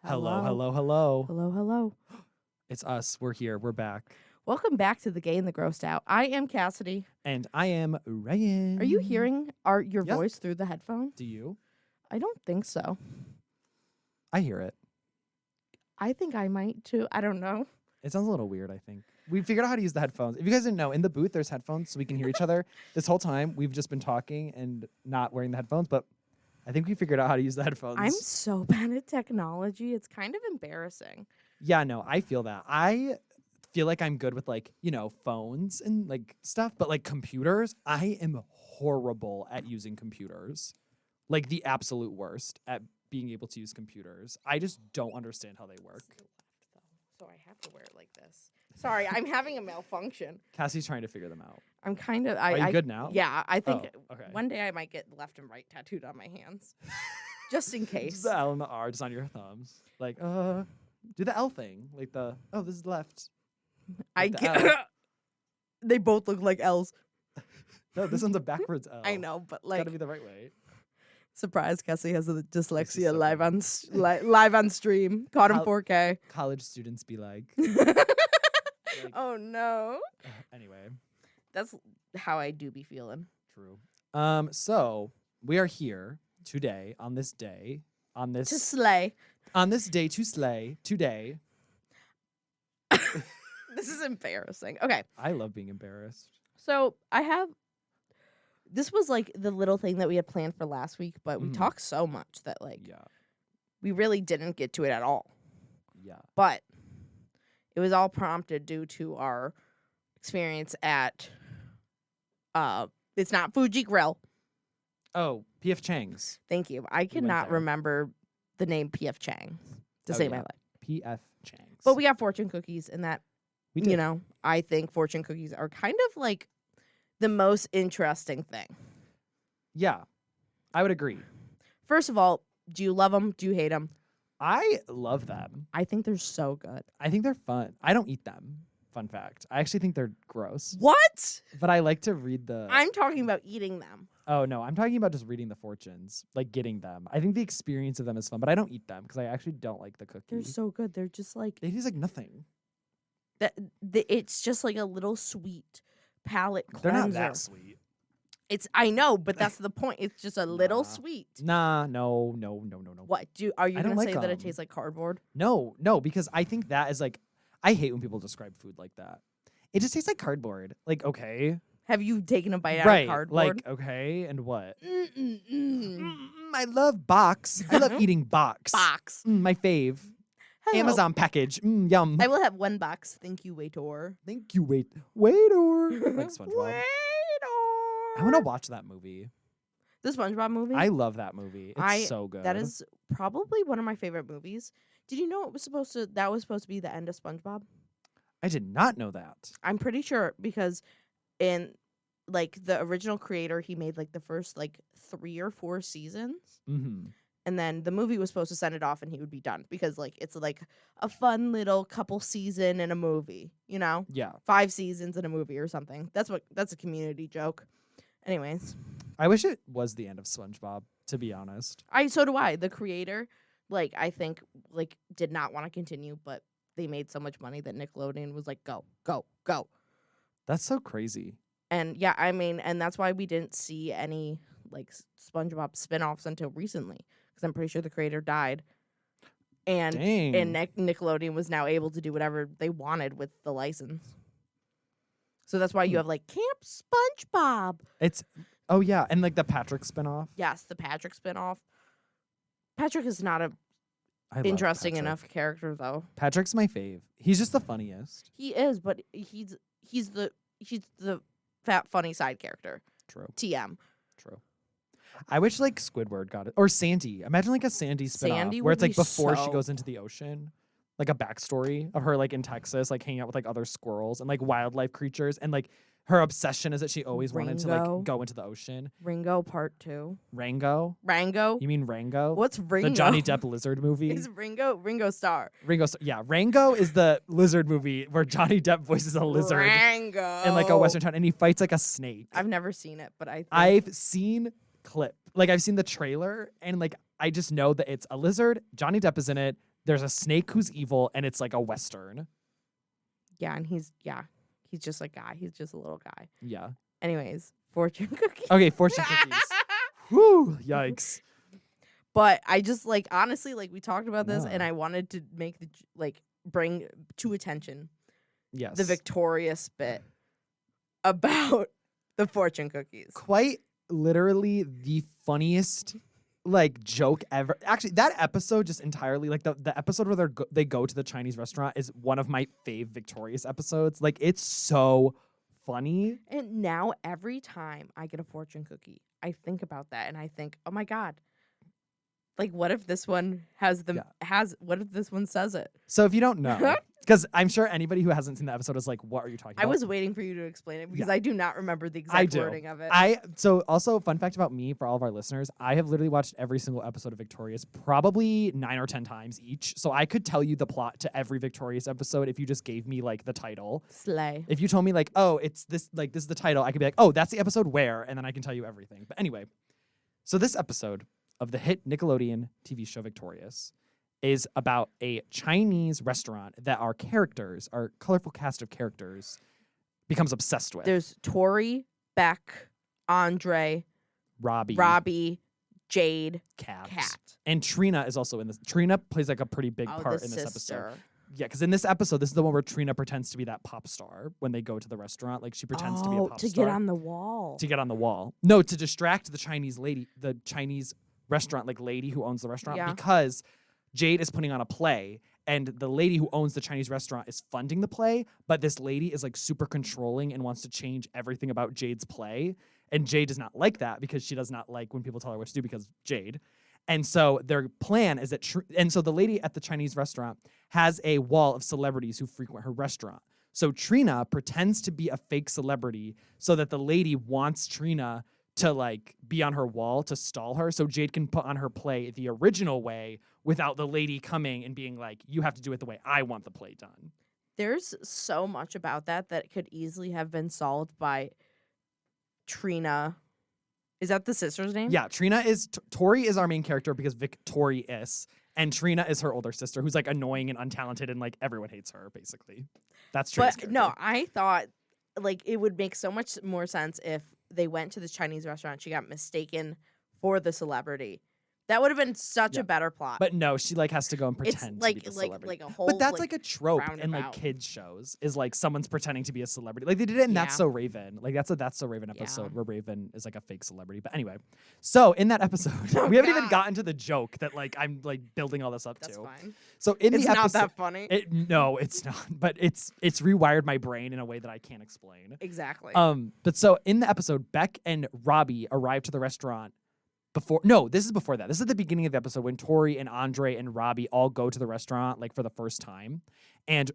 Hello, hello, hello. Hello, hello. It's us. We're here. We're back. Welcome back to The Gay and the Grossed Out. I am Cassidy. And I am Ryan. Are you hearing your Yeah. voice through the headphones? Do you? I don't think so. I hear it. I think I might too. I don't know. It sounds a little weird, I think. We figured out how to use the headphones. If you guys didn't know, in the booth, there's headphones so we can hear each other. This whole time, we've just been talking and not wearing the headphones, but I think we figured out how to use the headphones. I'm so bad at technology. It's kind of embarrassing. Yeah, no, I feel that. I feel like I'm good with phones and stuff, but computers, I am horrible at using computers. Like the absolute worst at being able to use computers. I just don't understand how they work. So I have to wear it like this. Sorry, I'm having a malfunction. Cassie's trying to figure them out. I'm kind of. Are you good now? Yeah, I think okay. one day I might get left and right tattooed on my hands, just in case. Just the L and the R just on your thumbs. Do the L thing. This is left. I the can't. L. They both look like L's. No, this one's a backwards L. I know, but It's gotta be the right way. Surprise, Cassie has a dyslexia so live funny. on live on stream. Caught in How- 4K. College students be like. Oh no. Anyway. That's how I do be feeling. True. So we are here today on this day To slay. on this day to slay today. This is embarrassing. Okay, I love being embarrassed. so this was like the little thing that we had planned for last week, but we Mhm. talked so much that Yeah. we really didn't get to it at all. Yeah. But it was all prompted due to our experience at it's not Fuji Grill. Oh, PF Chang's. Thank you. I went cannot there. remember the name PF Chang to Oh, save yeah. my life. PF Chang's. But we got fortune cookies, and that, We did. I think fortune cookies are kind of like the most interesting thing. Yeah. I would agree. First of all, do you love them? Do you hate them? I love them. I think they're so good. I think they're fun. I don't eat them. Fun fact. I actually think they're gross. What? But I like to read the I'm talking about eating them. Oh no, I'm talking about just reading the fortunes, like getting them. I think the experience of them is fun, but I don't eat them because I actually don't like the cookie. They're so good. They're just like They taste like nothing. it's just like a little sweet palate cleanser. They're not that sweet. I know, but that's the point. It's just a little Nah. sweet. Nah, no. What are you I don't gonna say like that it 'em. tastes like cardboard? No, because I think that is I hate when people describe food like that. It just tastes like cardboard. Like, okay. Have you taken a bite out Right. of cardboard? Okay, and what? Mm-mm-mm. I love box. I love eating box. Box. My fave. Hello. Amazon package. Yum. I will have one box. Thank you, waiter. Thank you, waiter. Like SpongeBob. Waiter. I want to watch that movie. The SpongeBob movie. I love that movie. It's so good. That is probably one of my favorite movies. Did you know that was supposed to be the end of SpongeBob? I did not know that. I'm pretty sure because in the original creator, he made the first 3 or 4 seasons. Mm-hmm. And then the movie was supposed to send it off and he would be done because it's a fun little couple season in a movie, Yeah. 5 seasons in a movie or something. That's a Community joke. Anyways, I wish it was the end of SpongeBob, to be honest. so do I. The creator, I think did not want to continue, but they made so much money that Nickelodeon was like, go, go, go. That's so crazy. And yeah, and that's why we didn't see any SpongeBob spinoffs until recently because I'm pretty sure the creator died. And Dang. Nickelodeon was now able to do whatever they wanted with the license. So that's why you have Camp SpongeBob. Oh yeah, and the Patrick spinoff. Yes, the Patrick spinoff. Patrick is not a I love interesting Patrick. enough character though. Patrick's my fave. He's just the funniest. He is, but he's the fat funny side character. True. TM. True. I wish Squidward got it. Or Sandy. Imagine a Sandy spinoff Sandy where would it's be before she so- goes into the ocean. A backstory of her in Texas, hanging out with other squirrels and wildlife creatures, and her obsession is that she always wanted to Ringo. go into the ocean. Ringo Part 2. Rango? Rango. You mean Rango? What's Ringo? The Johnny Depp lizard movie. Is Ringo Starr. Yeah, Rango is the lizard movie where Johnny Depp voices a lizard Rango. in a western town, and he fights a snake. I've never seen it, but I've seen clip. I've seen the trailer, and I just know that it's a lizard. Johnny Depp is in it. there's a snake who's evil, and it's like a Western. Yeah, and he's just a guy. He's just a little guy. Yeah. Anyways, fortune cookie. Okay, fortune cookies. Whew, yikes. But I just like honestly like we talked about this, and Yeah. I wanted to make bring to attention Yes. the victorious bit about the fortune cookies. Quite literally the funniest like joke ever. Actually, that episode just entirely like the episode where they go to the Chinese restaurant is one of my fave Victorious episodes. Like it's so funny. And now every time I get a fortune cookie, I think about that and I think, oh my God. Like what if this one what if this one says it? So if you don't know, because I'm sure anybody who hasn't seen the episode is like, what are you talking about? I was waiting for you to explain it because I do not remember the I exact do. wording of it. So also fun fact about me for all of our listeners, I have literally watched every single episode of Victorious probably 9 or 10 times each. So I could tell you the plot to every Victorious episode if you just gave me like the title. Slay. If you told me like, oh, it's this is the title, I could be like, oh, that's the episode where, and then I can tell you everything. But anyway, so this episode of the hit Nickelodeon TV show Victorious is about a Chinese restaurant that our colorful cast of characters becomes obsessed with. There's Tori, Beck, Andre, Robbie, Jade, Cat. and Trina is also in this. Trina plays like a pretty big part the in this sister. episode. Yeah, because in this episode, this is the one where Trina pretends to be that pop star when they go to the restaurant. Like she pretends to be a pop to star. get on the wall. To get on the wall. No, to distract the Chinese restaurant like lady who owns the restaurant because Jade is putting on a play and the lady who owns the Chinese restaurant is funding the play, but this lady is like super controlling and wants to change everything about Jade's play. And Jade does not like that because she does not like when people tell her what to do because Jade. And so their plan is that, and so the lady at the Chinese restaurant has a wall of celebrities who frequent her restaurant. So Trina pretends to be a fake celebrity so that the lady wants Trina to like be on her wall to stall her so Jade can put on her play the original way without the lady coming and being like, you have to do it the way I want the play done. There's so much about that could easily have been solved by Trina. Is that the sister's name? Yeah, Trina is Tori is our main character because Victorious, and Trina is her older sister who's like annoying and untalented and like everyone hates her basically. That's Trina's character. No, I thought like it would make so much more sense if they went to this Chinese restaurant. She got mistaken for the celebrity. That would have been such a better plot. But no, she like has to go and pretend to be the celebrity. Like a whole. But that's like a trope in roundabout. like kids shows is like someone's pretending to be a celebrity. Like they did it in That's So Raven. Like that's a That's So Raven episode where Raven is like a fake celebrity. But anyway, so in that episode, we haven't even gotten to the joke that like I'm like building all this up That's to. Fine. So in it's the episode, not that funny. No, it's not. But it's rewired my brain in a way that I can't explain. Exactly. But so in the episode, Beck and Robbie arrive to the restaurant. This is before that. This is the beginning of the episode when Tori and Andre and Robbie all go to the restaurant like for the first time. And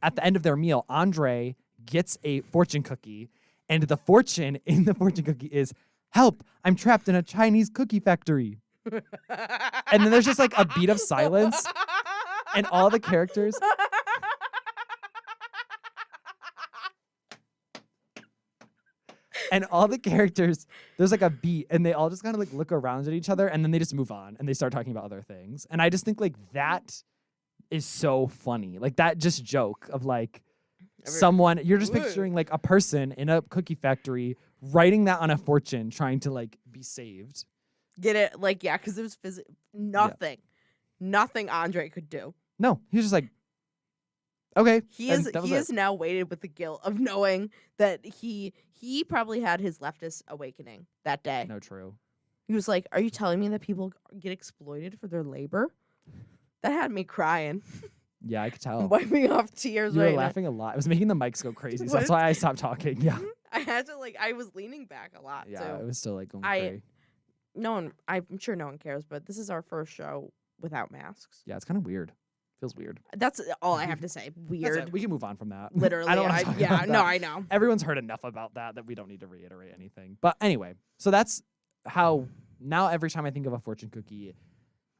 at the end of their meal, Andre gets a fortune cookie. And the fortune in the fortune cookie is, help, I'm trapped in a Chinese cookie factory. And then there's just like a beat of silence. And all the characters... And all the characters, there's like a beat, and they all just kind of like look around at each other, and then they just move on, and they start talking about other things. And I just think like that is so funny. Like that just joke of like someone, you're just picturing like a person in a cookie factory writing that on a fortune, trying to like be saved. Get it? Like, yeah, because it was nothing Andre could do. No, he was just like, okay. He is now weighted with the guilt of knowing that he probably had his leftist awakening that day. No, true. He was like, are you telling me that people get exploited for their labor? That had me crying. Yeah, I could tell. Wiping off tears. You were laughing a lot. It was making the mics go crazy, so that's why I stopped talking. Yeah. I had to I was leaning back a lot yeah, too. it was still like going crazy. I'm sure no one cares, but this is our first show without masks. Yeah, it's kind of weird. Feels weird. That's all I have to say. Weird. We can move on from that. Literally. I don't want to talk about that. No, I know. Everyone's heard enough about that we don't need to reiterate anything. But anyway, so that's how now every time I think of a fortune cookie,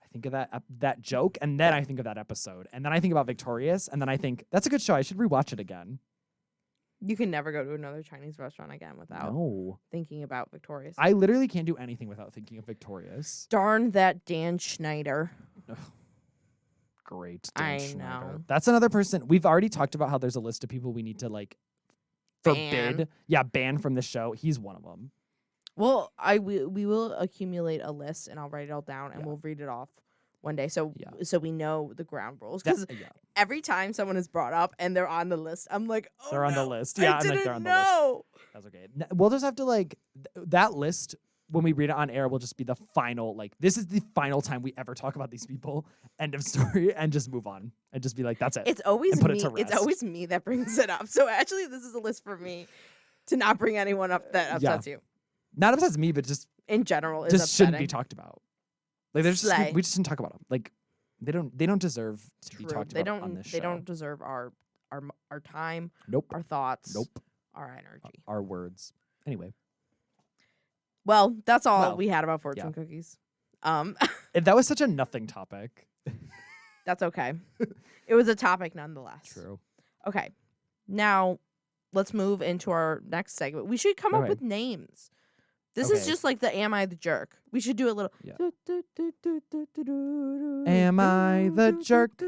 I think of that joke, and then I think of that episode, and then I think about Victorious, and then I think that's a good show. I should rewatch it again. You can never go to another Chinese restaurant again without thinking about Victorious. I literally can't do anything without thinking of Victorious. Darn that Dan Schneider. Ugh. Great, Dan I Schneider. know. That's another person. We've already talked about how there's a list of people we need to like forbid. Ban. Yeah, ban from the show. He's one of them. Well, we will accumulate a list, and I'll write it all down, and we'll read it off one day, so we know the ground rules. Because every time someone is brought up and they're on the list, I'm like, oh, they're on the list. Yeah, I didn't they're on know. The list. That's okay. We'll just have to like that list. When we read it on air, will just be the final, like, this is the final time we ever talk about these people. End of story, and just move on. And just be like, that's it. It's always me. It's always me that brings it up. So actually, this is a list for me to not bring anyone up that upsets you. Not upsets me, but just in general, just upsetting. shouldn't be talked about. Like, there's just, we just shouldn't talk about them. Like, they don't deserve to be talked about on this show. They don't deserve our time. Nope. Our thoughts. Nope. Our energy. Our words. Anyway. Well, that's all we had about fortune cookies. That was such a nothing topic. That's okay. It was a topic nonetheless. True. Okay. Now, let's move into our next segment. We should come up with names. This is just like the Am I the Jerk? We should do a little. Yeah. Am I the jerk?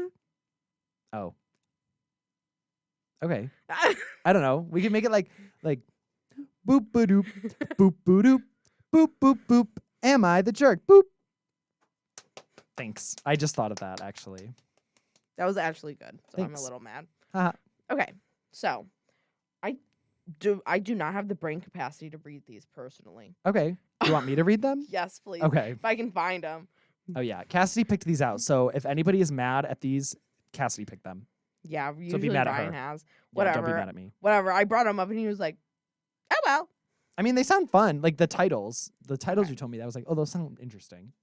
Oh. Okay. I don't know. We can make it like boop ba doop boop boo doop boop boop boop. Am I the jerk? Boop. Thanks. I just thought of that actually. That was actually good. So Thanks. I'm a little mad. Uh-huh. Okay. So I do not have the brain capacity to read these personally. Okay. Do you want me to read them? Yes, please. Okay. If I can find them. Oh yeah. Cassidy picked these out. So if anybody is mad at these, Cassidy picked them. Yeah, usually so be mad Ryan at her. has. Whatever. Yeah, don't be mad at me. Whatever. I brought him up and he was like, oh well. I mean, they sound fun. Like the titles. The titles you told me, that was like, oh, those sound interesting.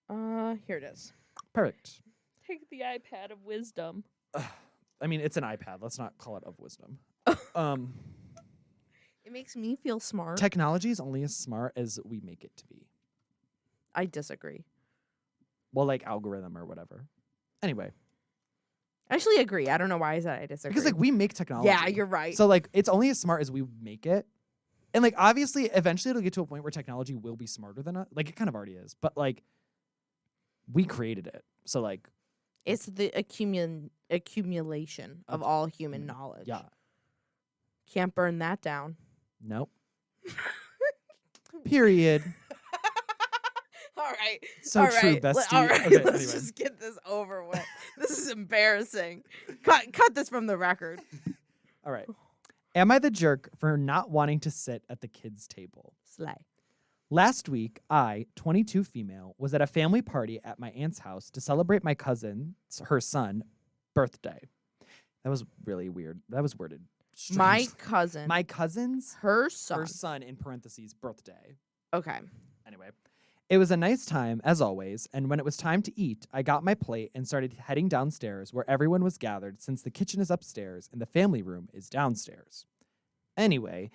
Here it is. Perfect. Take the iPad of wisdom. I mean, it's an iPad. Let's not call it of wisdom. It makes me feel smart. Technology is only as smart as we make it to be. I disagree. Well, like algorithm or whatever. Anyway. I actually agree. I don't know why I said I disagree. Because like we make technology. Yeah, you're right. So like it's only as smart as we make it. And like obviously eventually it'll get to a point where technology will be smarter than us. Like it kind of already is. But like we created it. So like it's the accumulation of all human knowledge. Yeah. Can't burn that down. Nope. Period. All right. So all true, right. bestie. All right. Okay, Let's anyway. just get this over with. This is embarrassing. Cut this from the record. All right. Am I the jerk for not wanting to sit at the kids' table? Slay. Last week, I, 22 female, was at a family party at my aunt's house to celebrate my her son, birthday. That was really weird. That was worded strange. My cousin's her son in parentheses birthday. Okay. Anyway, it was a nice time as always, and when it was time to eat, I got my plate and started heading downstairs where everyone was gathered since the kitchen is upstairs and the family room is downstairs. Anyway,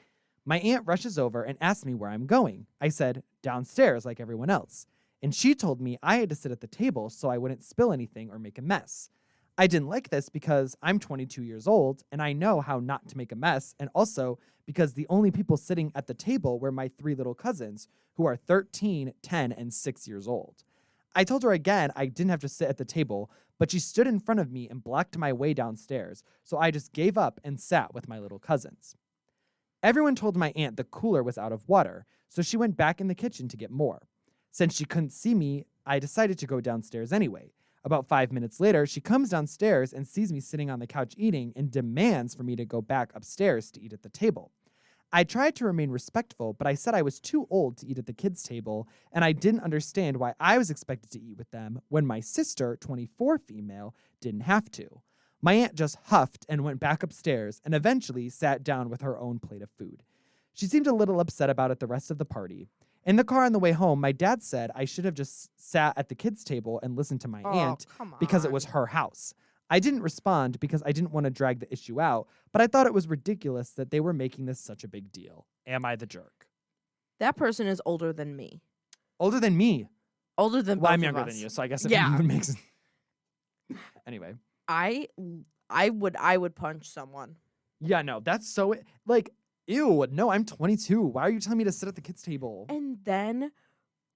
my aunt rushes over and asks me where I'm going. I said, downstairs like everyone else. And she told me I had to sit at the table so I wouldn't spill anything or make a mess. I didn't like this because I'm 22 years old and I know how not to make a mess, and also because the only people sitting at the table were my 3 little cousins who are 13, 10, and 6 years old. I told her again I didn't have to sit at the table, but she stood in front of me and blocked my way downstairs, so I just gave up and sat with my little cousins. Everyone told my aunt the cooler was out of water, so she went back in the kitchen to get more. Since she couldn't see me, I decided to go downstairs anyway. About 5 minutes later, she comes downstairs and sees me sitting on the couch eating and demands for me to go back upstairs to eat at the table. I tried to remain respectful, but I said I was too old to eat at the kids' table, and I didn't understand why I was expected to eat with them when my sister, 24 female, didn't have to. My aunt just huffed and went back upstairs and eventually sat down with her own plate of food. She seemed a little upset about it the rest of the party. In the car on the way home, my dad said I should have just sat at the kids' table and listened to my aunt because it was her house. I didn't respond because I didn't want to drag the issue out, but I thought it was ridiculous that they were making this such a big deal. Am I the jerk? That person is older than me. Older than me? Older than both I'm of younger us. than you, so I guess it Yeah. even makes sense. Anyway. I would punch someone. Yeah, no, that's so like, ew, no, I'm 22. Why are you telling me to sit at the kids' table? And then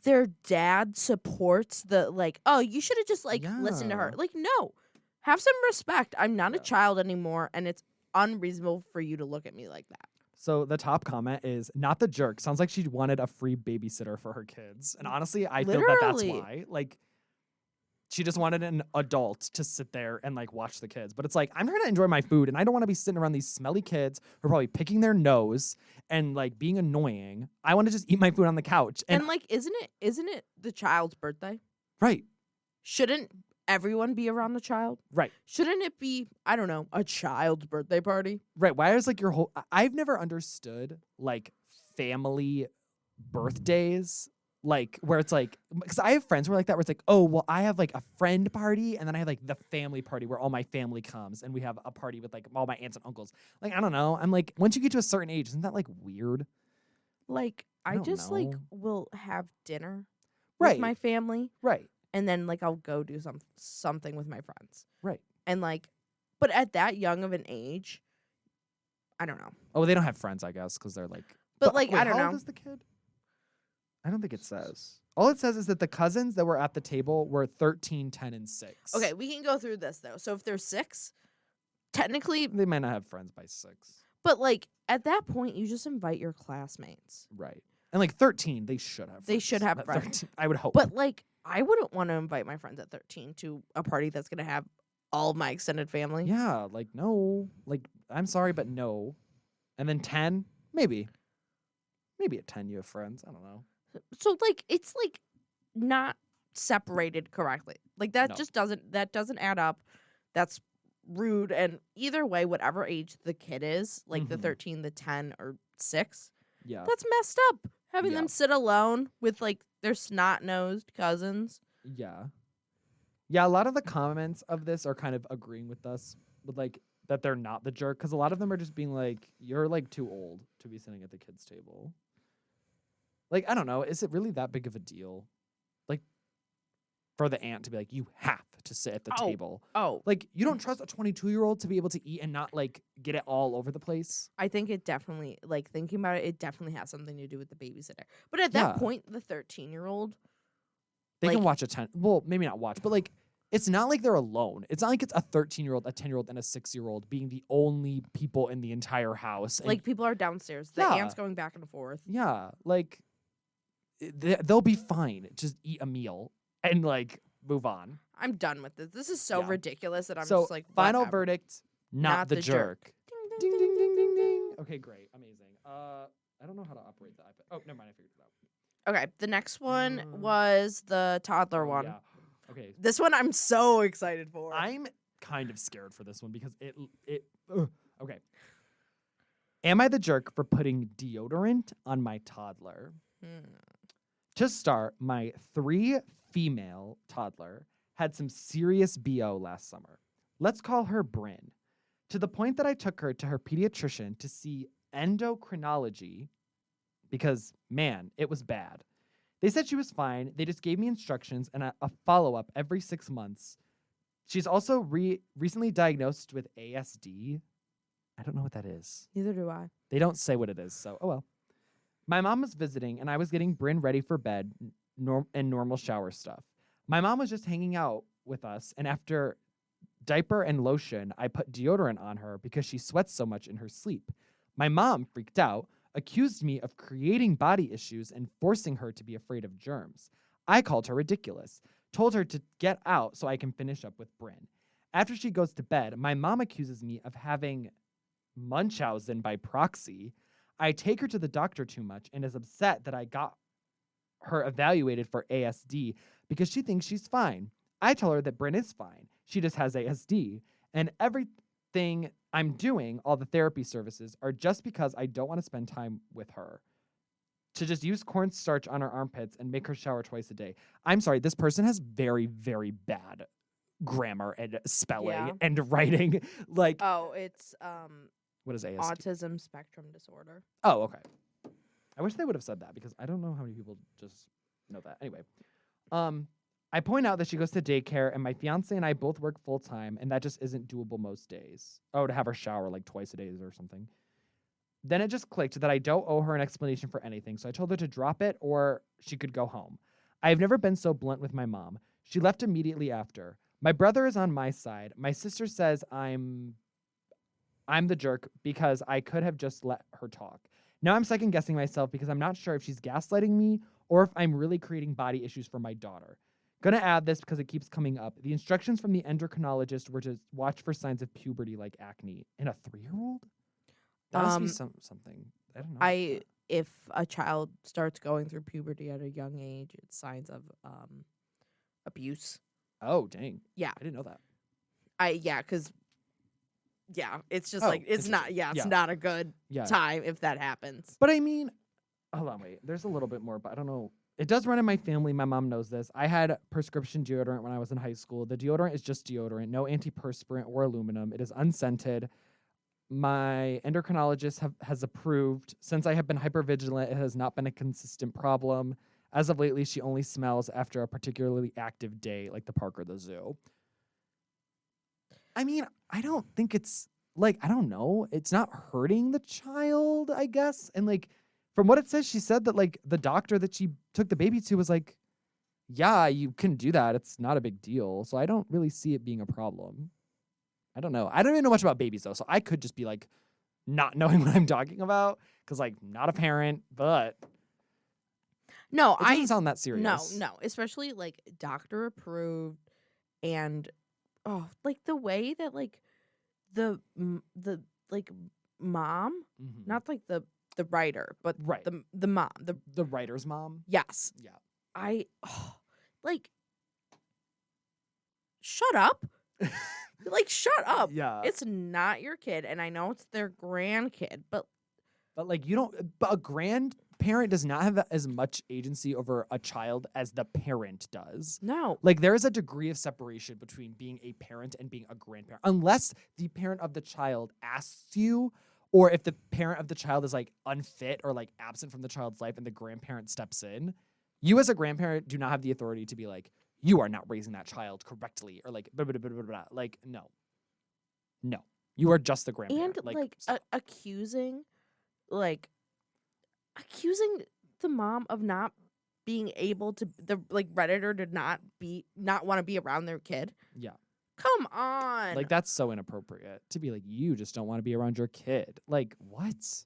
their dad supports the like, oh, you should have just like listened to her. Yeah. Like, no. Have some respect. I'm not a Yeah. child anymore, and it's unreasonable for you to look at me like that. So the top comment is not the jerk. Sounds like she wanted a free babysitter for her kids. And honestly, I feel that that's Literally. why. Like, she just wanted an adult to sit there and like watch the kids. But it's like, I'm trying to enjoy my food and I don't want to be sitting around these smelly kids who are probably picking their nose and like being annoying. I want to just eat my food on the couch. And like, isn't it the child's birthday? Right. Shouldn't everyone be around the child? Right. Shouldn't it be, I don't know, a child's birthday party? Right. Why is like your whole I've never understood like family birthdays, like where it's like, because I have friends who are like that, where it's like, oh, well, I have like a friend party and then I have like the family party where all my family comes and we have a party with like all my aunts and uncles. Like, I don't know. I'm like, once you get to a certain age, isn't that like weird? Like, I don't just like know. will have dinner Right. with my family, Right. and then like I'll go do something with my friends. Right. And like, but at that young of an age, I don't know. Oh, they don't have friends, I guess, because they're like. But like, wait, I don't how old know. is the kid? I don't think it says. All it says is that the cousins that were at the table were 13, 10, and 6. Okay, we can go through this though. So if there's 6, technically, They might not have friends by 6. but like at that point, you just invite your classmates. Right. And like 13, they should have friends. They should have Not friends. 13, I would hope. But like, I wouldn't want to invite my friends at 13 to a party that's gonna have all of my extended family. yeah, like no. Like, I'm sorry, but no. And then 10, maybe. Maybe at 10 you have friends. I don't know. So like, it's like not separated correctly. Like that No. just doesn't add up. That's rude. And either way, whatever age the kid is, like the Mhm. 13, the 10, or 6, Yeah. that's messed up. Having Yeah. them sit alone with like their snot-nosed cousins. Yeah. Yeah, a lot of the comments of this are kind of agreeing with us, with like that they're not the jerk, because a lot of them are just being like, you're like too old to be sitting at the kids' table. Like, I don't know, is it really that big of a deal? Like, for the aunt to be like, you have to sit at the table. Oh, Like, you don't trust a 22-year-old to be able to eat and not like get it all over the place? I think it definitely, like thinking about it, it definitely has something to do with the babysitter. But at that Yeah. point, the 13-year-old, They can Like- watch a 10, well, maybe not watch, but like, it's not like they're alone. It's not like it's a 13-year-old, a 10-year-old, and a 6-year-old being the only people in the entire house. And like people are downstairs. The Yeah. aunt's going back and forth. yeah, like they'll be fine. Just eat a meal and like move on. I'm done with this. This is so Yeah. ridiculous that I'm So just like, final whatever. verdict, not the jerk. Ding, Ding ding ding ding ding. Okay, great, amazing. I don't know how to operate the iPad. Oh, never mind, I figured it out. Okay, the next one Uh, was the toddler Oh, one. Yeah. Okay, This one I'm so excited for. I'm kind of scared for this one because okay. Am I the jerk for putting deodorant on my toddler? Hmm. To start, my 3 female toddler had some serious BO last summer. Let's call her Bryn. To the point that I took her to her pediatrician to see endocrinology because, man, it was bad. They said she was fine. They just gave me instructions and a follow-up every 6 months. She's also recently diagnosed with ASD. I don't know what that is. Neither do I. They don't say what it is, so oh well. My mom was visiting, and I was getting Bryn ready for bed and normal shower stuff. My mom was just hanging out with us, and after diaper and lotion, I put deodorant on her because she sweats so much in her sleep. My mom freaked out, accused me of creating body issues and forcing her to be afraid of germs. I called her ridiculous, told her to get out so I can finish up with Bryn. After she goes to bed, my mom accuses me of having Munchausen by proxy. I take her to the doctor too much and is upset that I got her evaluated for ASD because she thinks she's fine. I tell her that Bryn is fine. She just has ASD. And everything I'm doing, all the therapy services, are just because I don't want to spend time with her. To just use cornstarch on her armpits and make her shower twice a day. I'm sorry, this person has very, very bad grammar and spelling and writing. Like, Oh, it's what is ASD? autism spectrum disorder. Oh, okay. I wish they would have said that because I don't know how many people just know that. Anyway, I point out that she goes to daycare and my fiance and I both work full time and that just isn't doable most days. Oh, to have her shower like twice a day or something. Then it just clicked that I don't owe her an explanation for anything, so I told her to drop it or she could go home. I have never been so blunt with my mom. She left immediately after. My brother is on my side. My sister says I'm the jerk because I could have just let her talk. Now I'm second guessing myself because I'm not sure if she's gaslighting me or if I'm really creating body issues for my daughter. Gonna add this because it keeps coming up. The instructions from the endocrinologist were to watch for signs of puberty like acne in a 3-year-old. That must be something. I don't know. If a child starts going through puberty at a young age, it's signs of abuse. Oh, dang. Yeah. I didn't know that. It's just it's not it's not a good time if that happens. But I mean, hold on, wait. There's a little bit more, but I don't know. It does run in my family. My mom knows this. I had prescription deodorant when I was in high school. The deodorant is just deodorant, no antiperspirant or aluminum. It is unscented. My endocrinologist has approved. Since I have been hypervigilant, it has not been a consistent problem. As of lately, she only smells after a particularly active day, like the park or the zoo. I mean, I don't think it's, I don't know. It's not hurting the child, I guess. And, from what it says, she said that, the doctor that she took the baby to was like, yeah, you can do that. It's not a big deal. So I don't really see it being a problem. I don't know. I don't even know much about babies, though. So I could just be, not knowing what I'm talking about because, not a parent, but no, it doesn't sound that serious. No. Especially, doctor approved and, the way that, the mom, not, the writer, but the mom. The writer's mom? Yes. Yeah. Shut up. Shut up. Yeah. It's not your kid, and I know it's their grandkid, but you don't. But a grandparent does not have as much agency over a child as the parent does. No. There is a degree of separation between being a parent and being a grandparent, unless the parent of the child asks you, or if the parent of the child is unfit or absent from the child's life, and the grandparent steps in. You as a grandparent do not have the authority to be you are not raising that child correctly, or blah, blah, blah, blah, blah. No, you are just the grandparent. And accusing the mom of not being able to, the Redditor did not want to be around their kid. Yeah, come on. That's so inappropriate to be you just don't want to be around your kid. What?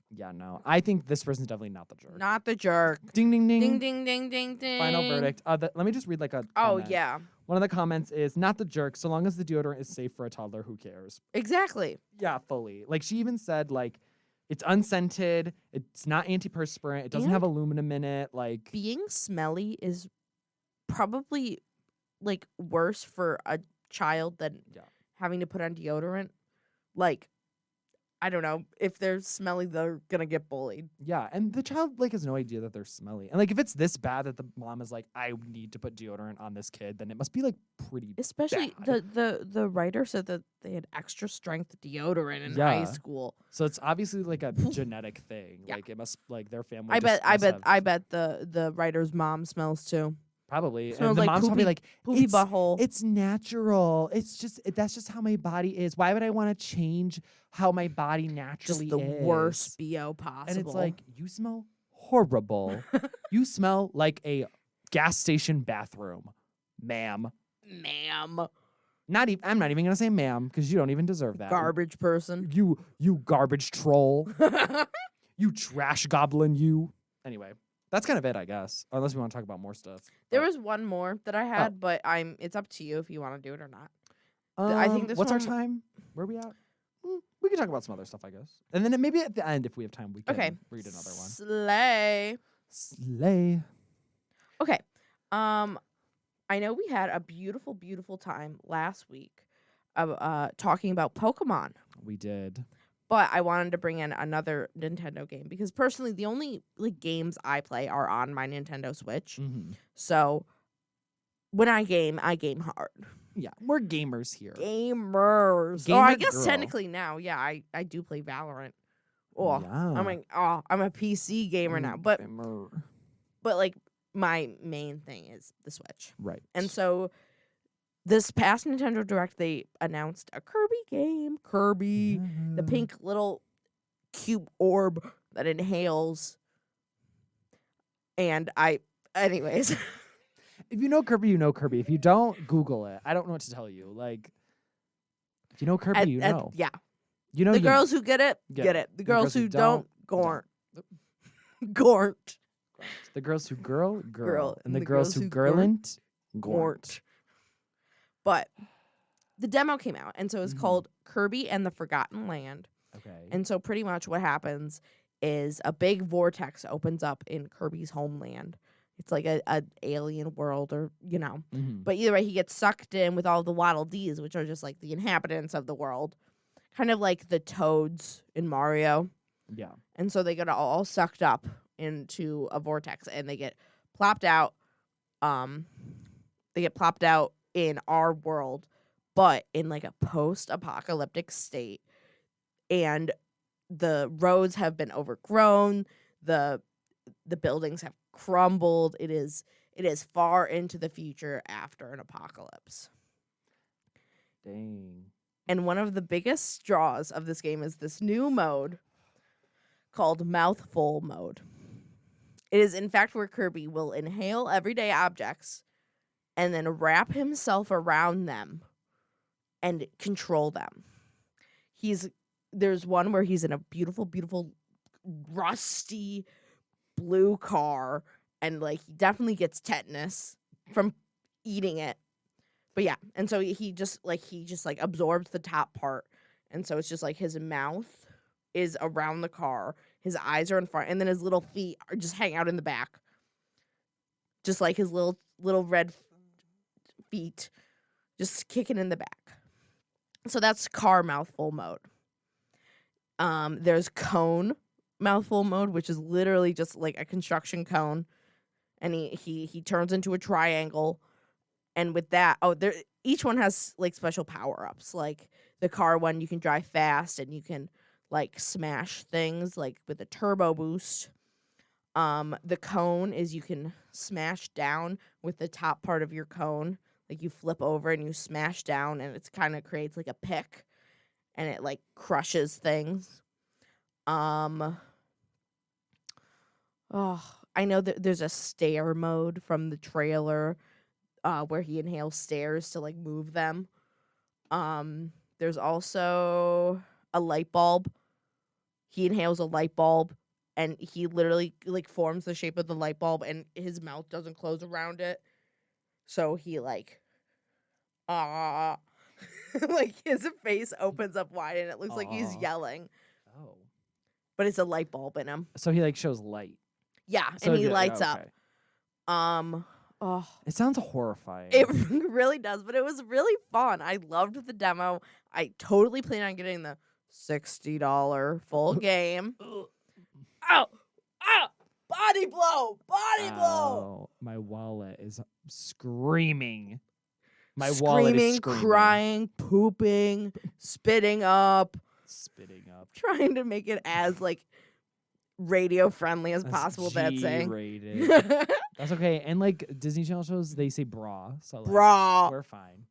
Yeah, no. I think this person's definitely not the jerk. Not the jerk. Ding, ding, ding. Ding, ding, ding, ding, ding. Final verdict. Let me just read a comment. Oh, yeah. One of the comments is, not the jerk. So long as the deodorant is safe for a toddler, who cares? Exactly. Yeah, fully. She even said, it's unscented. It's not antiperspirant. It doesn't have aluminum in it. Being smelly is probably, worse for a child than having to put on deodorant. I don't know. If they're smelly, they're going to get bullied. Yeah, and the child, has no idea that they're smelly. And, if it's this bad that the mom is I need to put deodorant on this kid, then it must be, pretty Especially bad. the writer said that they had extra strength deodorant in high school. So it's obviously, a genetic thing. Yeah. It must, their family I bet the writer's mom smells, too. Probably. Smells and the mom's poopy, probably poopy butthole. It's natural. That's just how my body is. Why would I want to change how my body naturally is? Just the worst BO possible. And it's you smell horrible. You smell like a gas station bathroom, ma'am. Ma'am. I'm not even gonna say ma'am because you don't even deserve that. Garbage person. You garbage troll. You trash goblin. You. Anyway. That's kind of it, I guess. Unless we want to talk about more stuff. There was one more that I had, but it's up to you if you want to do it or not. I think this what's our time? Where are we at? We can talk about some other stuff, I guess. And then maybe at the end, if we have time, we can read another one. Slay. Okay. I know we had a beautiful, beautiful time last week of talking about Pokemon. We did. But I wanted to bring in another Nintendo game because personally, the only games I play are on my Nintendo Switch. Mm-hmm. So when I game hard. Yeah, we're gamers here. Gamers. Gamer I guess girl. Technically now, yeah, I do play Valorant. Oh, yeah. I'm a PC gamer now, but gamer. My main thing is the Switch. Right. And so this past Nintendo Direct, they announced a Kirby game. Kirby, the pink little cube orb that inhales. And anyways. If you know Kirby, you know Kirby. If you don't, Google it. I don't know what to tell you. Like, if you know Kirby, you know. Yeah. You know the girls who get it, get it. The girls who don't, gornt. Gornt. The girls who girl. And the girls girls who who girlint, gornt. But the demo came out, and so it's called Kirby and the Forgotten Land. Okay. And so pretty much what happens is a big vortex opens up in Kirby's homeland. It's like a alien world, or But either way, he gets sucked in with all the Waddle Dees, which are just like the inhabitants of the world, kind of like the Toads in Mario. Yeah. And so they get all sucked up into a vortex, and they get plopped out. They get plopped out in our world, but in like a post-apocalyptic state, and the roads have been overgrown. The buildings have crumbled. It is far into the future after an apocalypse. Dang. And one of the biggest draws of this game is this new mode called Mouthful Mode. It is, in fact, where Kirby will inhale everyday objects and then wrap himself around them and control them. There's one where he's in a beautiful, beautiful, rusty blue car, and like he definitely gets tetanus from eating it. But yeah, and so he just absorbs the top part, and so it's just like his mouth is around the car, his eyes are in front, and then his little feet are just hang out in the back, just like his little red feet just kicking in the back. So that's car mouthful mode. There's cone mouthful mode, which is literally just like a construction cone, and he turns into a triangle. And with that, each one has like special power-ups. Like the car one, you can drive fast and you can like smash things like with a turbo boost. The cone is you can smash down with the top part of your cone. Like you flip over and you smash down, and it kind of creates like a pick, and it like crushes things. I know that there's a stair mode from the trailer, where he inhales stairs to like move them. There's also a light bulb. He inhales a light bulb, and he literally like forms the shape of the light bulb, and his mouth doesn't close around it. So he like like his face opens up wide, and it looks like he's yelling. Oh. But it's a light bulb in him. So he like shows light. Yeah, so and he lights up. It sounds horrifying. It really does, but it was really fun. I loved the demo. I totally plan on getting the $60 full game. Ow! Body blow! Body blow! My wallet is screaming. My screaming, wallet is screaming. Crying, pooping, spitting up. Trying to make it as like radio friendly as possible. That's saying G-rated. That's okay. And like Disney Channel shows, they say bra, so like, bra. we're fine.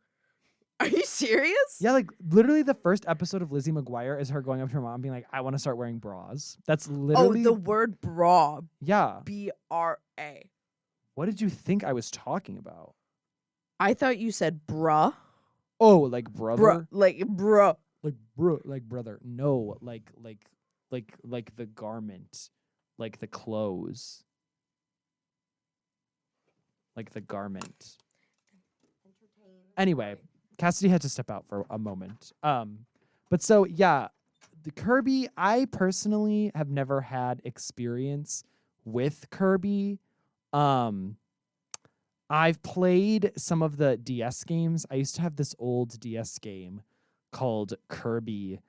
Are you serious? Yeah, like literally the first episode of Lizzie McGuire is her going up to her mom being like, I want to start wearing bras. That's literally the word bra. Yeah. B-R-A. What did you think I was talking about? I thought you said bruh. Oh, like brother? Like bruh. Like bro, like brother. No, like the garment, like the clothes, like the garment. Anyway, Cassidy had to step out for a moment. But so yeah, the Kirby. I personally have never had experience with Kirby. I've played some of the DS games. I used to have this old DS game called Kirby.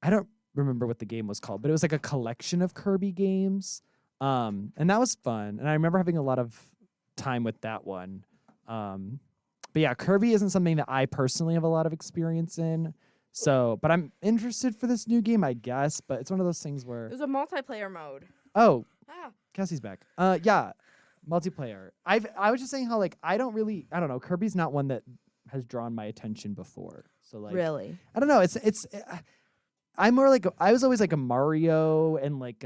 I don't remember what the game was called, but it was like a collection of Kirby games. And that was fun. And I remember having a lot of time with that one. But yeah, Kirby isn't something that I personally have a lot of experience in. So, but I'm interested for this new game, I guess. But it's one of those things where there's a multiplayer mode. Oh, Cassie's back. Yeah, multiplayer. I was just saying how like I don't know. Kirby's not one that has drawn my attention before. So like really, I don't know. I'm more like I was always like a Mario and like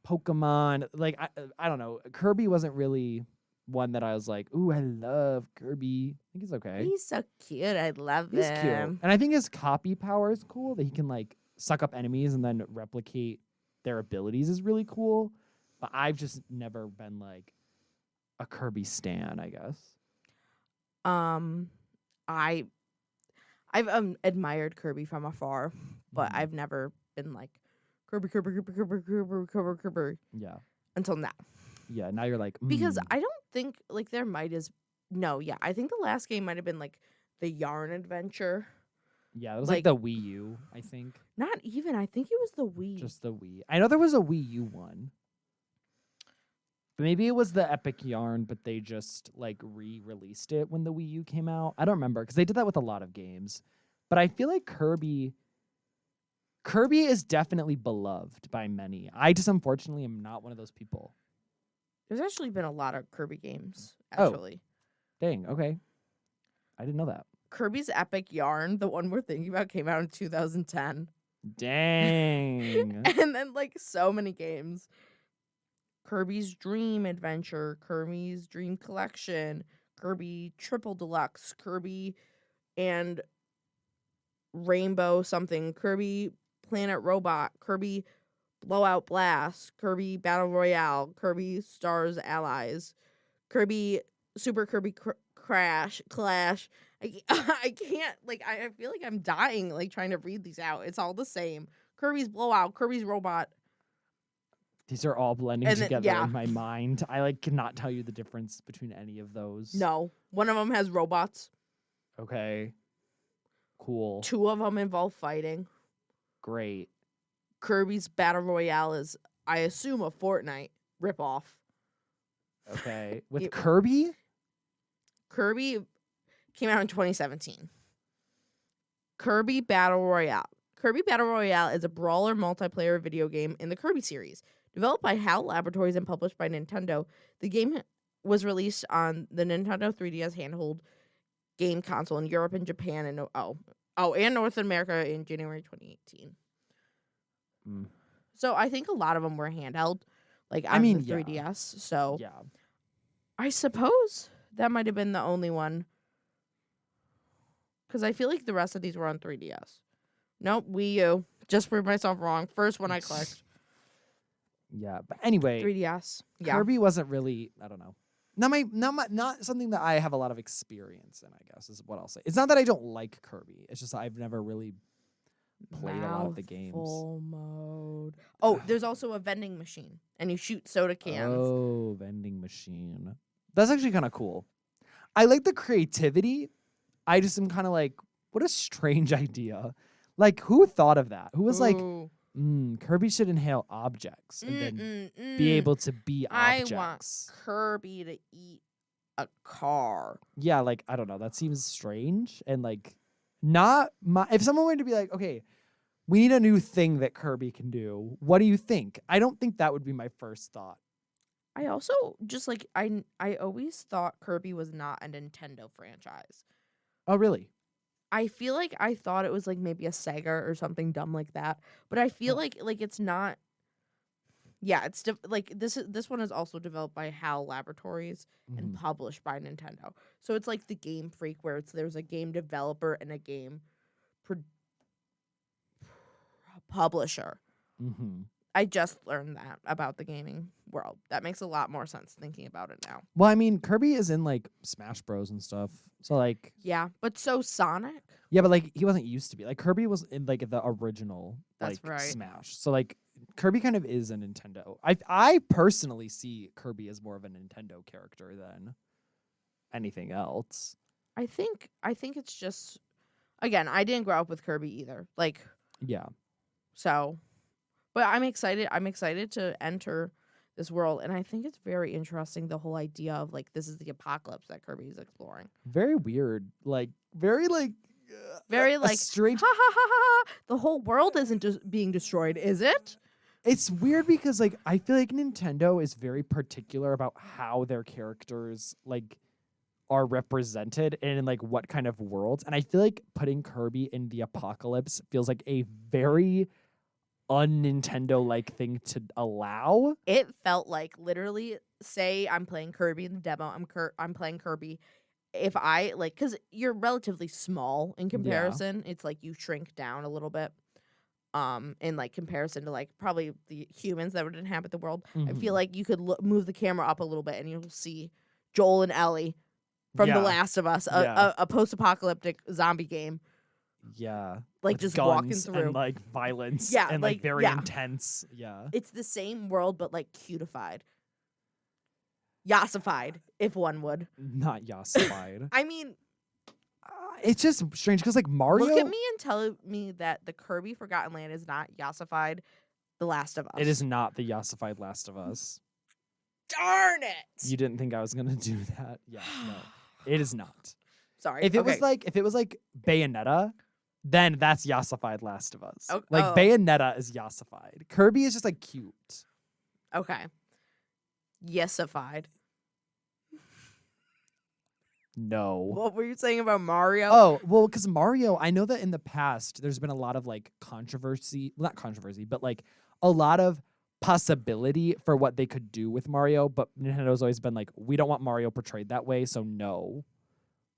Pokemon. Like I don't know. Kirby wasn't really one that I was like, ooh, I love Kirby. I think he's okay. He's so cute. I love He's him. cute. And I think his copy power is cool, that he can like suck up enemies and then replicate their abilities is really cool. But I've just never been like a Kirby stan, I guess. I've admired Kirby from afar, but I've never been like Kirby. Yeah. Until now. Yeah, now you're like because I don't think like there might as no, yeah. I think the last game might have been like the Yarn Adventure. Yeah, it was like the Wii U, I think. Not even. I think it was the Wii. Just the Wii. I know there was a Wii U one. But maybe it was the Epic Yarn, but they just like re-released it when the Wii U came out. I don't remember because they did that with a lot of games. But I feel like Kirby is definitely beloved by many. I just unfortunately am not one of those people. There's actually been a lot of Kirby games, actually. Oh, dang, okay. I didn't know that. Kirby's Epic Yarn, the one we're thinking about, came out in 2010. Dang. And then like so many games. Kirby's Dream Adventure, Kirby's Dream Collection, Kirby Triple Deluxe, Kirby and Rainbow something, Kirby Planet Robot, Kirby Blowout Blast, Kirby Battle Royale, Kirby Stars Allies, Kirby Super Kirby Clash. I can't, like, I feel like I'm dying, like, trying to read these out. It's all the same. Kirby's Blowout, Kirby's Robot. These are all blending together in my mind. I like cannot tell you the difference between any of those. No. One of them has robots. Okay. Cool. 2 of them involve fighting. Great. Kirby's Battle Royale is, I assume, a Fortnite ripoff. Okay. With Kirby? Kirby came out in 2017. Kirby Battle Royale. Kirby Battle Royale is a brawler multiplayer video game in the Kirby series. Developed by HAL Laboratories and published by Nintendo, the game was released on the Nintendo 3DS handheld game console in Europe and Japan and and North America in January 2018. So I think a lot of them were handheld, like on the 3DS. So yeah, I suppose that might have been the only one, because I feel like the rest of these were on 3DS. Nope, Wii U. Just proved myself wrong. First one I clicked. Yeah, but anyway, 3DS. Yeah. Kirby wasn't really, I don't know. Not something that I have a lot of experience in, I guess, is what I'll say. It's not that I don't like Kirby. It's just I've never really played a lot of the games. Full mode. Oh, there's also a vending machine, and you shoot soda cans. Oh, vending machine. That's actually kind of cool. I like the creativity. I just am kind of like, what a strange idea. Like, who thought of that? Who was like, Kirby should inhale objects and then be able to be objects. I want Kirby to eat a car. Yeah, like, I don't know. That seems strange. And like, not my, if someone were to be like, okay, we need a new thing that Kirby can do, what do you think? I don't think that would be my first thought. I also just like, I always thought Kirby was not a Nintendo franchise. Oh, really? I feel like I thought it was like maybe a Sega or something dumb like that, but I feel like it's not. Yeah, it's like this one is also developed by HAL Laboratories and published by Nintendo. So it's like the Game Freak, where there's a game developer and a game publisher. I just learned that about the gaming world. That makes a lot more sense thinking about it now. Well, I mean, Kirby is in like Smash Bros and stuff. So like, yeah, but so Sonic. Yeah, but like he wasn't used to be. Like Kirby was in like the original That's right. Smash. So like Kirby kind of is a Nintendo. I personally see Kirby as more of a Nintendo character than anything else. I think it's just, again, I didn't grow up with Kirby either. Like, yeah. So, but I'm excited. I'm excited to enter this world, and I think it's very interesting, the whole idea of like this is the apocalypse that Kirby is exploring. Very weird, like very strange. Ha ha ha ha! The whole world isn't being destroyed, is it? It's weird because like I feel like Nintendo is very particular about how their characters like are represented and in like what kind of worlds. And I feel like putting Kirby in the apocalypse feels like a very un-Nintendo like thing to allow. It felt like literally, say I'm playing Kirby in the demo. I'm playing Kirby. If I like, because you're relatively small in comparison, it's like you shrink down a little bit. In like comparison to like probably the humans that would inhabit the world. I feel like you could move the camera up a little bit and you'll see Joel and Ellie from The Last of Us, a post-apocalyptic zombie game. Yeah. Like with just guns walking through. and like violence. Yeah, And like very intense. Yeah. It's the same world, but like cutified. Yassified, if one would. Not yassified. I mean, it's just strange because like Mario. Look at me and tell me that the Kirby Forgotten Land is not yassified The Last of Us. It is not the yassified Last of Us. Darn it! You didn't think I was gonna do that? Yeah, no. It is not. Sorry. If it was like Bayonetta, then that's yassified Last of Us. Oh, like Bayonetta is yassified. Kirby is just like cute. Okay. Yesified. No. What were you saying about Mario? Oh, well, because Mario, I know that in the past there's been a lot of like controversy, well, not controversy, but like a lot of possibility for what they could do with Mario, but Nintendo's always been like, we don't want Mario portrayed that way, so no.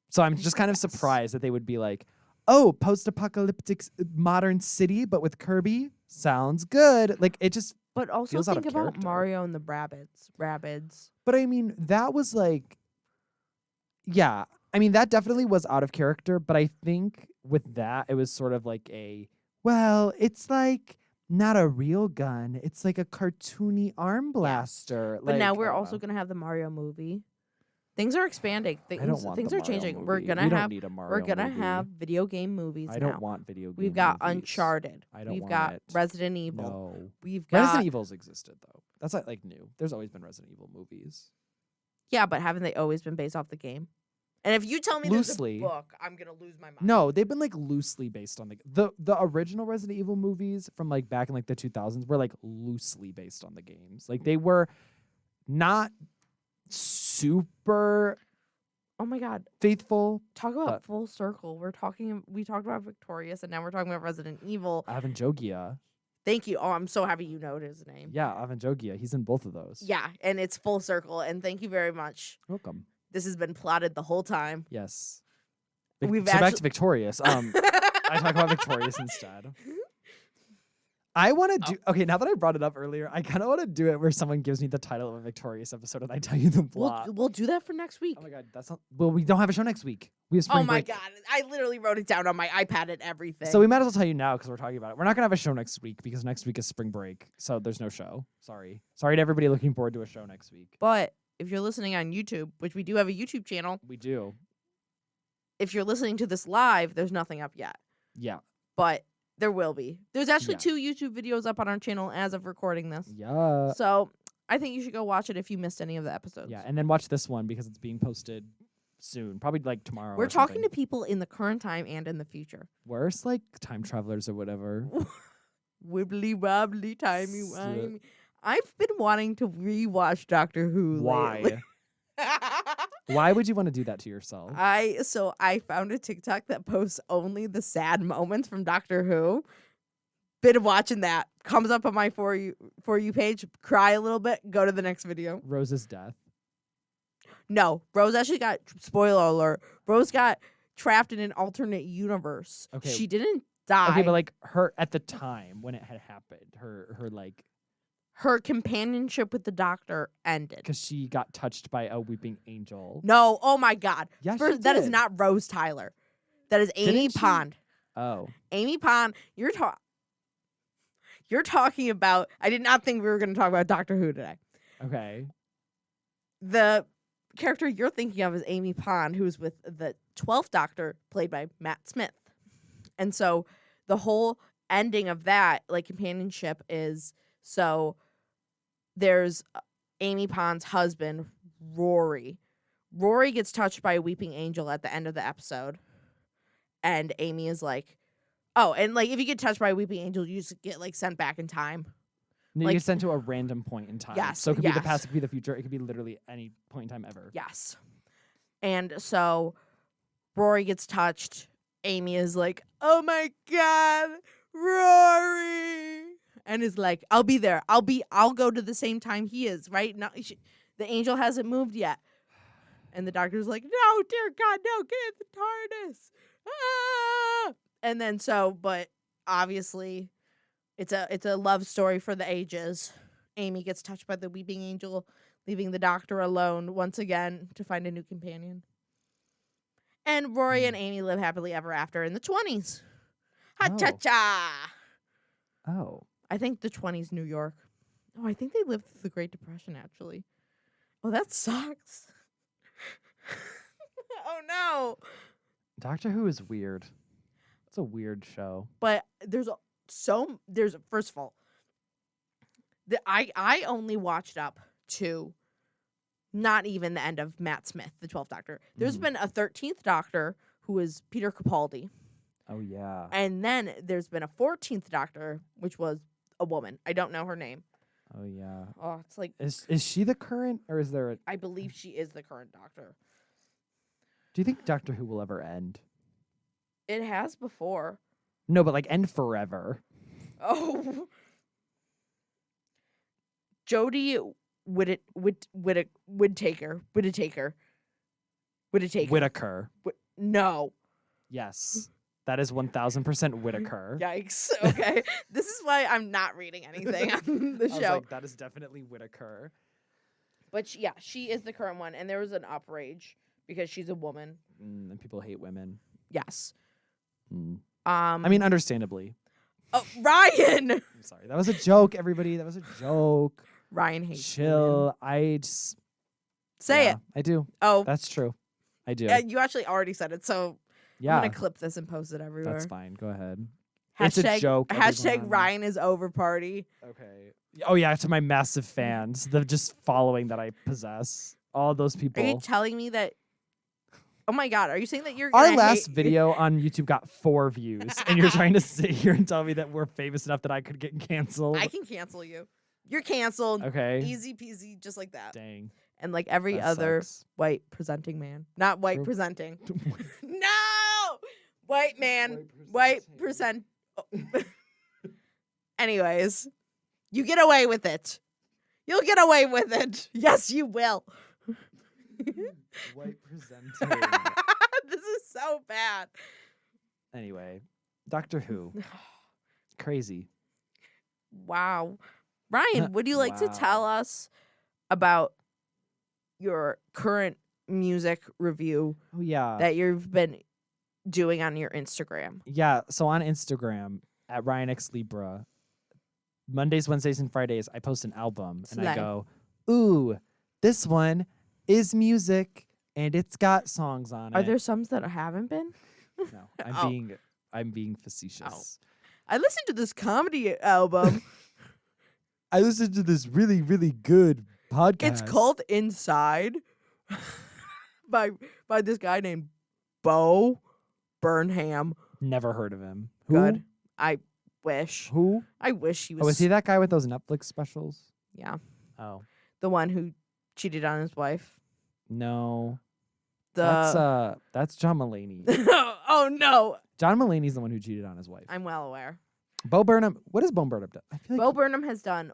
So I'm just kind of surprised that they would be like, oh, post-apocalyptic modern city, but with Kirby? Sounds good. Like, it just But also feels out think of about character. Mario and the Rabbids. But I mean, that was like, yeah. I mean, that definitely was out of character, but I think with that, it was sort of like well, it's like not a real gun. It's like a cartoony arm blaster. But like, now we're also going to have the Mario movie. Things are expanding. I don't want Things the are Mario changing. movie. We're We gonna don't need a Mario movie. have video game movies I now. don't want video game We've got movies. Uncharted. I don't We've want got it. Resident Evil. No. We've got Resident Evil's existed, though. That's not like new. There's always been Resident Evil movies. Yeah, but haven't they always been based off the game? And if you tell me Loosely. there's a book, I'm gonna lose my mind. No, they've been like loosely based on the original Resident Evil movies from like back in like the 2000s were like loosely based on the games. Like they were not super Oh my god. faithful. Talk about full circle. We talked about Victorious and now we're talking about Resident Evil. Avanjogia. Thank you. Oh, I'm so happy you know his name. Yeah, Avanjogia. He's in both of those. Yeah, and it's full circle and thank you very much. Welcome. This has been plotted the whole time. Yes. Back to Victorious. I talk about Victorious instead. I want to do. Okay, now that I brought it up earlier, I kind of want to do it where someone gives me the title of a Victorious episode and I tell you the plot. We'll do that for next week. Oh my god, that's not. Well, we don't have a show next week. We have spring break. God, I literally wrote it down on my iPad and everything. So we might as well tell you now because we're talking about it. We're not gonna have a show next week because next week is spring break, so there's no show. Sorry to everybody looking forward to a show next week. But if you're listening on YouTube, which we do have a YouTube channel, We do. if you're listening to this live, there's nothing up yet. Yeah. But there will be. There's actually Yeah. 2 YouTube videos up on our channel as of recording this. Yeah. So I think you should go watch it if you missed any of the episodes. Yeah, and then watch this one because it's being posted soon, probably like tomorrow. We're or talking something. to people in the current time and in the future. Worse, like time travelers or whatever. Wibbly wobbly timey wimey. I've been wanting to rewatch Doctor Who. lately. Why? Why would you want to do that to yourself? I found a TikTok that posts only the sad moments from Doctor Who. Been watching that. Comes up on my for you page. Cry a little bit. Go to the next video. Rose's death. No, Rose actually got, spoiler alert, Rose got trapped in an alternate universe. Okay. She didn't die. Okay, but like her at the time when it had happened, her like her companionship with the Doctor ended. because she got touched by a weeping angel. No, oh my God. Yeah, That is did. not Rose Tyler. That is Amy Didn't she? Pond. Oh. Amy Pond, you're talking about, I did not think we were going to talk about Doctor Who today. Okay. The character you're thinking of is Amy Pond, who's with the 12th Doctor, played by Matt Smith. And so the whole ending of that, like, companionship is, so there's Amy Pond's husband, Rory. Rory gets touched by a weeping angel at the end of the episode. And Amy is like, oh, and like if you get touched by a weeping angel, you just get like sent back in time. No, Like- you get sent to a random point in time. Yes, So it could be the yes. past, it could be the future, it could be literally any point in time ever. Yes. And so Rory gets touched. Amy is like, oh my God, Rory. And is like, I'll be there. I'll go to the same time he is, right? No, the angel hasn't moved yet. And the doctor's like, no, dear God, no, get in the TARDIS. Ah! And then but obviously it's a love story for the ages. Amy gets touched by the weeping angel, leaving the doctor alone once again to find a new companion. And Rory and Amy live happily ever after in the 20s. Ha-cha-cha! Oh. I think the 20s New York. Oh, I think they lived through the Great Depression, actually. Oh, that sucks. Oh, no. Doctor Who is weird. It's a weird show. But first of all, I only watched up to not even the end of Matt Smith, the 12th Doctor. There's been a 13th Doctor who is Peter Capaldi. Oh, yeah. And then there's been a 14th Doctor, which was a woman. I don't know her name. Oh, yeah. Oh, it's like... Is she the current, or is there a... I believe she is the current Doctor. Do you think Doctor Who will ever end? It has before. No, but like end forever. Oh. Jodie Whittaker. No. Yes. That is 1000% Whittaker. Yikes. Okay. This is why I'm not reading anything on the show. I was like, that is definitely Whittaker. But she is the current one. And there was an outrage because she's a woman. And people hate women. Yes. I mean, understandably. Oh, Ryan! I'm sorry. That was a joke, everybody. That was a joke. Ryan hates Chill. women. I just... Say it. I do. Oh. That's true. I do. Yeah, you actually already said it, so yeah. I'm going to clip this and post it everywhere. That's fine. Go ahead. It's a joke. Hashtag Ryan is over party. Okay. Oh, yeah, to my massive fans. The just following that I possess. All those people. Are you telling me that... Oh my God, are you saying that you're Our last video on YouTube got 4 views, and you're trying to sit here and tell me that we're famous enough that I could get canceled? I can cancel you. You're canceled. Okay. Easy peasy, just like that. Dang. And like every That other sucks. white presenting man. Not white True. presenting. No! White man. White present. Oh. Anyways, you get away with it. You'll get away with it. Yes, you will. White presenting. This is so bad. Anyway, Doctor Who. Crazy. Wow. Ryan, would you like to tell us about your current music review Oh, yeah. that you've been doing on your Instagram? Yeah. So on Instagram, at Ryan X Libra, Mondays, Wednesdays, and Fridays, I post an album. And I go, ooh, this one is music, and it's got songs on it. Are there some that haven't been? No, I'm being facetious. Oh. I listened to this comedy album. I listened to this really, really good podcast. It's called Inside by this guy named Bo Burnham. Never heard of him. Good. Who? I wish. Who? I wish he was. Oh, is he that guy with those Netflix specials? Yeah. Oh. The one who cheated on his wife. No. That's John Mulaney. Oh no. John Mulaney's the one who cheated on his wife. I'm well aware. Bo Burnham. What has Bo Burnham done? I feel like Bo Burnham has done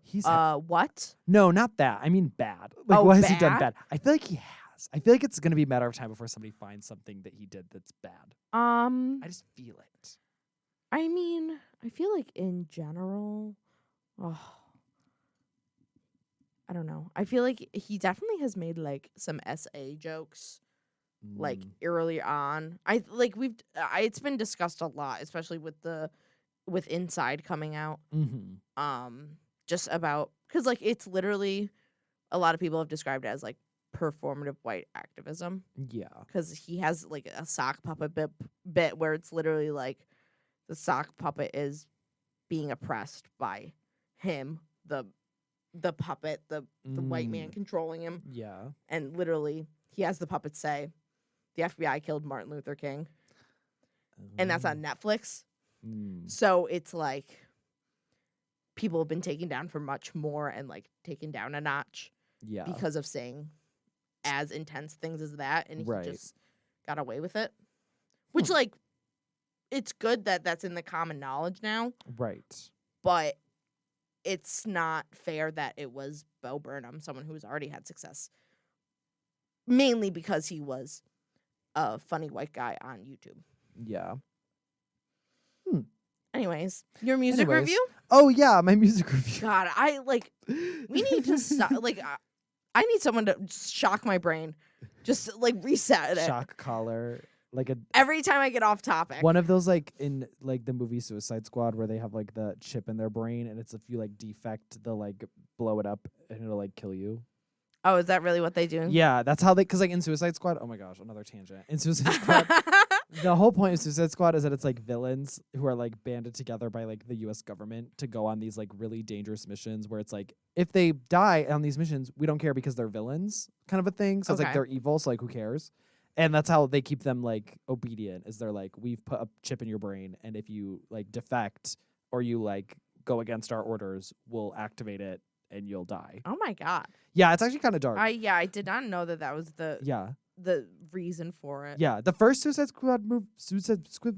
what? No, not that. I mean bad. Like, what has he done bad? I feel like he has. I feel like it's gonna be a matter of time before somebody finds something that he did that's bad. I just feel it. I mean, I feel like in general, I don't know. I feel like he definitely has made like some SA jokes like early on. It's been discussed a lot, especially with Inside coming out. Just about, because like it's literally, a lot of people have described it as like performative white activism. Yeah. Because he has like a sock puppet bit where it's literally like the sock puppet is being oppressed by him, the puppet, the white man controlling him. Yeah. And literally he has the puppet say, the FBI killed Martin Luther King. And that's on Netflix. So it's like people have been taken down for much more and like taken down a notch. Yeah. Because of saying as intense things as that, and he Right. just got away with it. Which, like, it's good that that's in the common knowledge now, Right. but it's not fair that it was Bo Burnham, someone who's already had success, mainly because he was a funny white guy on YouTube. Yeah. Anyways, your music review? Oh yeah, my music review. God, we need to stop. Like, I need someone to just shock my brain, just like reset it. Shock collar, like Every time I get off topic. one of those like in like the movie Suicide Squad where they have like the chip in their brain and it's if you like defect, they'll like blow it up and it'll like kill you. Oh, is that really what they do? Yeah, that's how because like in Suicide Squad, oh my gosh, another tangent. In Suicide Squad, the whole point of Suicide Squad is that it's like villains who are like banded together by like the U.S. government to go on these like really dangerous missions where it's like if they die on these missions, we don't care because they're villains, kind of a thing. So it's like they're evil, so like who cares? And that's how they keep them like obedient. Is they're like we've put a chip in your brain, and if you like defect or you like go against our orders, we'll activate it and you'll die. Oh my God. Yeah, it's actually kind of dark. I did not know that was the reason for it. Yeah, the first Suicide Squad movie, Suicide Squad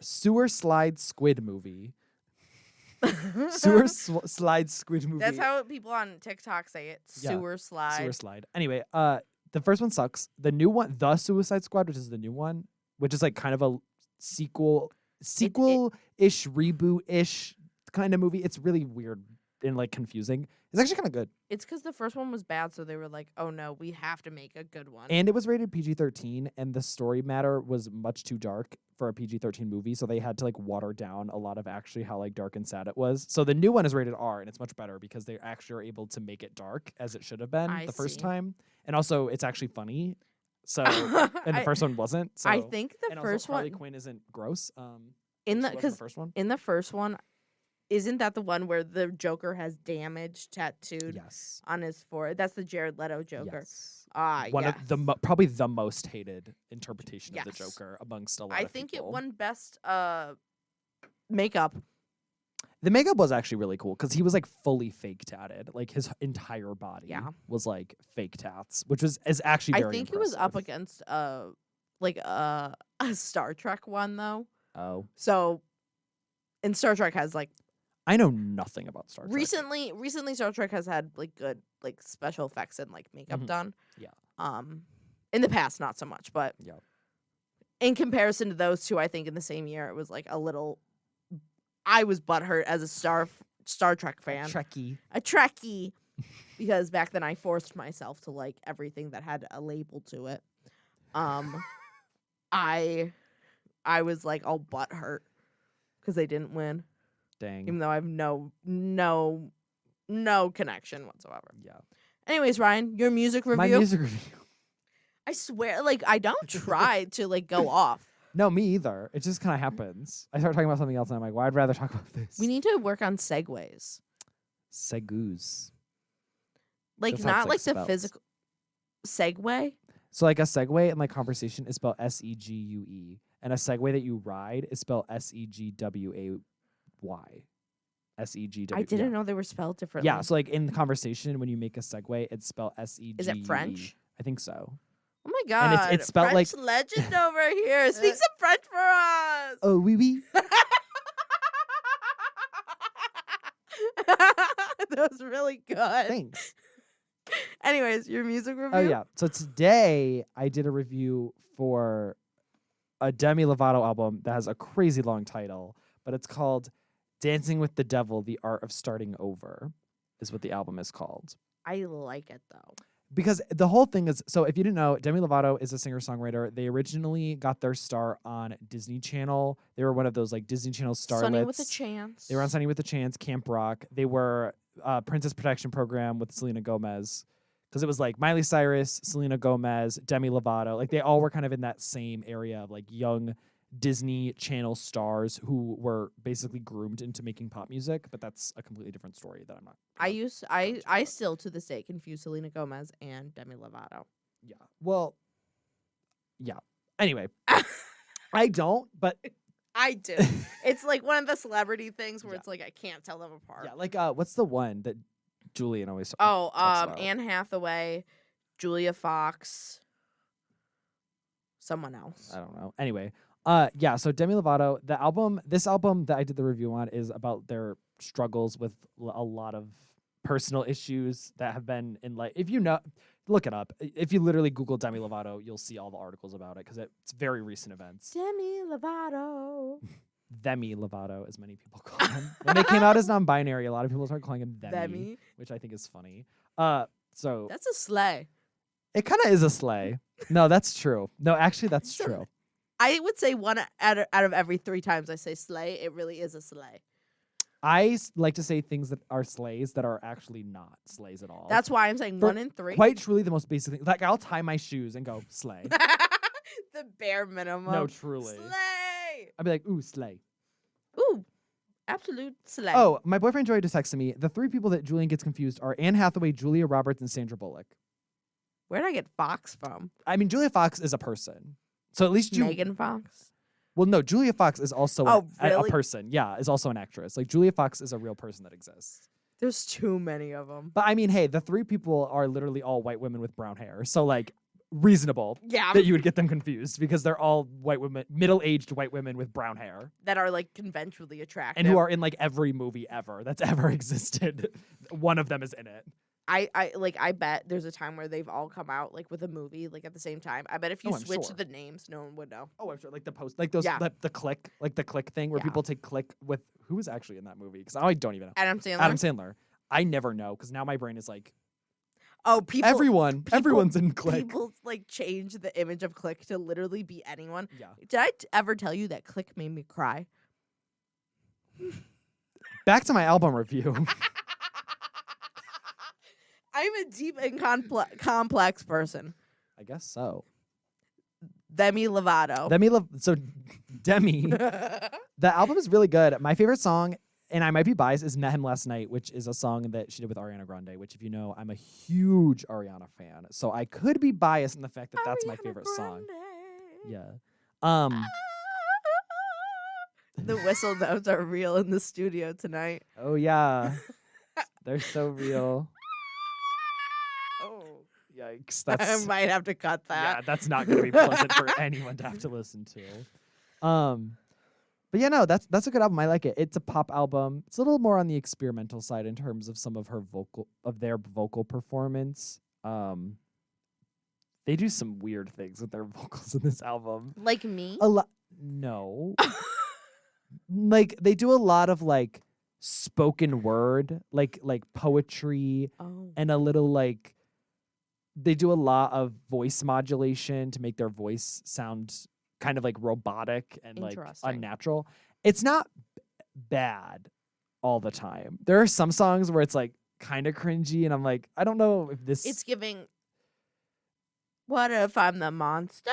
Sewer Slide Squid movie. Slide Squid movie. That's how people on TikTok say it. Sewer slide. Sewer Slide. Anyway, the first one sucks. The new one, The Suicide Squad, which is the new one, which is like kind of a sequel-ish, reboot-ish kind of movie. It's really weird and like confusing. It's actually kind of good. It's because the first one was bad, so they were like, "Oh no, we have to make a good one." And it was rated PG-13, and the story matter was much too dark for a PG-13 movie, so they had to like water down a lot of actually how like dark and sad it was. So the new one is rated R, and it's much better because they actually are able to make it dark as it should have been the first time, and also it's actually funny. So and the first one wasn't. So I think the and first also Harley one Quinn isn't gross. in the first one. In the first one. Isn't that the one where the Joker has damage tattooed on his forehead? That's the Jared Leto Joker. Yes. One of the probably the most hated interpretation of the Joker amongst a lot of people. I think it won best makeup. The makeup was actually really cool because he was like fully fake tatted. Like his entire body was like fake tats, which is actually very I think impressive. he was up against like a Star Trek one though. Oh. So and Star Trek has like I know nothing about Star Trek. Recently Star Trek has had like good like special effects and like makeup done. Yeah. In the past not so much, but in comparison to those two, I think in the same year it was like a little I was butthurt as a Star Trek fan. A Trekkie. Because back then I forced myself to like everything that had a label to it. I was like all butthurt because they didn't win. Dang. Even though I have no connection whatsoever. Yeah. Anyways, Ryan, your music review. My music review. I swear, like I don't try to like go off. No, me either. It just kind of happens. I start talking about something else, and I'm like, well, I'd rather talk about this. We need to work on segues. Segus. Like That's not like spelled. the physical segue. So like a segue in like conversation is spelled SEGUE, and a segue that you ride is spelled SEGWAY. SEGW. I didn't know they were spelled differently. Yeah, so like in the conversation when you make a segue, it's spelled SEGUE. Is it French? I think so. Oh my God! And it's spelled French like legend over here. Speak some French for us. Oh, oui, oui. That was really good. Thanks. Anyways, your music review. Oh yeah. So today I did a review for a Demi Lovato album that has a crazy long title, but it's called Dancing with the Devil: The Art of Starting Over is what the album is called. I like it though. Because the whole thing is, so if you didn't know, Demi Lovato is a singer-songwriter. They originally got their start on Disney Channel. They were one of those like Disney Channel starlets. Sunny with a Chance. They were on Sunny with a Chance, Camp Rock. They were Princess Protection Program with Selena Gomez. Because it was like Miley Cyrus, Selena Gomez, Demi Lovato. Like they all were kind of in that same area of like young Disney Channel stars who were basically groomed into making pop music, but that's a completely different story that I'm not. I still to this day confuse Selena Gomez and Demi Lovato. Yeah. Well, yeah. Anyway, I don't, but I do. It's like one of the celebrity things where it's like I can't tell them apart. Yeah, like what's the one that Julian always. Oh, talks about. Anne Hathaway, Julia Fox, someone else. I don't know. Anyway, yeah. So Demi Lovato, this album that I did the review on is about their struggles with a lot of personal issues that have been in life. If you know, look it up. If you literally Google Demi Lovato, you'll see all the articles about it because it's very recent events. Demi Lovato. Demi Lovato, as many people call him. When they came out as non-binary, a lot of people started calling him Demi, which I think is funny. So that's a sleigh. It kind of is a sleigh. No, that's true. No, actually, that's true. I would say one out of every 3 times I say sleigh, it really is a sleigh. I like to say things that are sleighs that are actually not sleighs at all. That's why I'm saying 1 in 3. Quite truly the most basic thing. Like, I'll tie my shoes and go, sleigh. The bare minimum. No, truly. Sleigh. I'd be like, ooh, sleigh. Ooh, absolute sleigh. Oh, my boyfriend Joey just texted me. The 3 people that Julian gets confused are Anne Hathaway, Julia Roberts, and Sandra Bullock. Where did I get Fox from? I mean, Julia Fox is a person. So at least Megan Fox? Well, no, Julia Fox is also really? a person. Yeah, is also an actress. Like, Julia Fox is a real person that exists. There's too many of them. But I mean, hey, the 3 people are literally all white women with brown hair. So, like, reasonable that you would get them confused because they're all white women, middle-aged white women with brown hair. That are, like, conventionally attractive. And who are in, like, every movie ever that's ever existed. One of them is in it. I bet there's a time where they've all come out like with a movie like at the same time. I bet if you switch the names, no one would know. Oh, I'm sure. Like the post, like those, the click, like the click thing where people take click with who was actually in that movie because I don't even know. Adam Sandler. Adam Sandler. I never know because now my brain is like, people. Everyone's in click. People like change the image of click to literally be anyone. Yeah. Did I ever tell you that click made me cry? Back to my album review. I'm a deep and complex person. I guess so. Demi Lovato. Demi. The album is really good. My favorite song, and I might be biased, is Met Him Last Night, which is a song that she did with Ariana Grande, which, if you know, I'm a huge Ariana fan. So I could be biased in the fact that that's my favorite song. Yeah. The whistle notes are real in the studio tonight. Oh, yeah. They're so real. Yikes! I might have to cut that. Yeah, that's not going to be pleasant for anyone to have to listen to. But yeah, no, that's a good album. I like it. It's a pop album. It's a little more on the experimental side in terms of some of their vocal performance. They do some weird things with their vocals in this album. Like me? No. Like they do a lot of like spoken word, like poetry, and a little like. They do a lot of voice modulation to make their voice sound kind of like robotic and like unnatural. It's not bad all the time. There are some songs where it's like kind of cringy and I'm like, I don't know if this... It's giving, what if I'm the monster?